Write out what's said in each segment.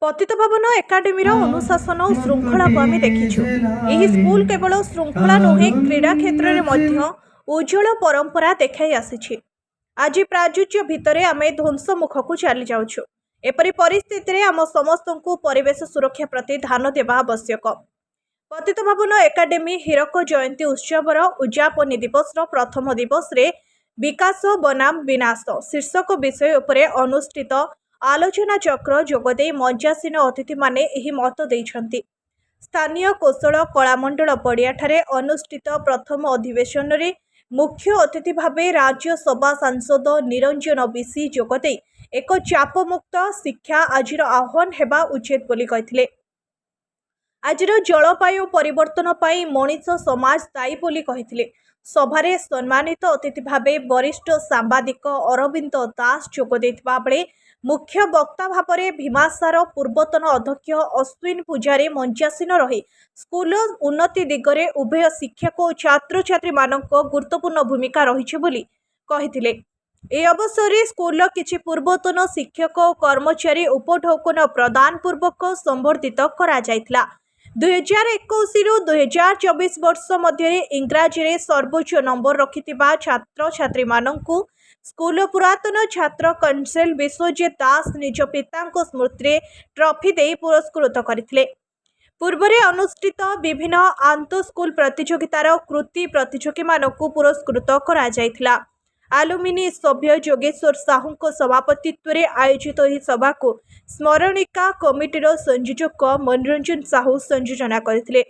पतितपावन academy अनुशासन और श्रृंखला को आम देखीचु। यह स्कूल केवल श्रृंखला नुहे क्रीड़ा क्षेत्र में उज्जवल परंपरा देखाई आसी। आज प्राचुर्य भितर आम ध्वंस मुख को चली जाऊँ। एपरी परिस्थिति आम समस्त को परिवेश सुरक्षा प्रति ध्यान देवा आवश्यक। पतितपावन एकाडेमी हीरक जयंती उत्सवर उद्यापनी दिवस प्रथम दिवस रे विकास बनाम विनाश शीर्षक विषय उपरे अनुष्ठित आलोचना चक्र जोगदे मंचासीन अतिथि माने एही मत देइछन्ति। स्थानीय कौशल कलामंडल पड़ियाठारे अनुष्ठित प्रथम अधिवेशन रे मुख्य अतिथि भावे राज्यसभा सांसद निरंजन बिसी जोगदे एक चापमुक्त शिक्षा आजिर आह्वान हेबा उचित बोली कहिथिले। आजिर जलवायु परिवर्तन पाई मनीष समाज दायी बोली कहिथिले। सभारे सम्मानित अतिथि भावे वरिष्ठ सांबादिक अरविंद दास जोग देथिबा बेले मुख्य वक्ता भाव भीमासार पूर्वतन अध्यक्ष अश्विन पूजारी मंचासीन रही स्कूल उन्नति दिगरे उभय शिक्षक और छात्र छात्री मानक गुरुत्वपूर्ण भूमिका रही बोली कहिथिले। ए अवसर में स्कूल किछि पूर्वतन शिक्षक और कर्मचारी उपढौकन प्रदान पूर्वक संबर्धित करा जायतिला। 2021 रु 2024 वर्ष मध्य इंग्राजी रे सर्वोच्च नंबर रखिथिबा छात्र छात्री मानकु स्कूल पुरातन छात्र कंसेल विश्वजित दास निज पिता स्मृति ट्रॉफी दे पुरस्कृत करथिले। पूर्वरे अनुष्ठित विभिन्न आंत स्कूल प्रतियोगितार कृति प्रतियोगी मानकु पुरस्कृत करा जायतिला। आलुमिनी सभ्य जोगेश्वर साहू सभापतित्व में आयोजित यह सभा को स्मरणिका कमिटीर संयोजक मनोरंजन साहू संयोजना करथिले।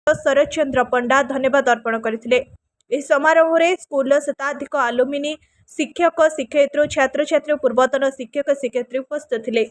शरद चंद्र पंडा धन्यवाद अर्पण करथिले। इस समारोह में स्कूल शताधिक आलुमिनी शिक्षक शिक्षयित्री छात्र छात्री पूर्वतन शिक्षक शिक्षयित्री उपस्थित थे।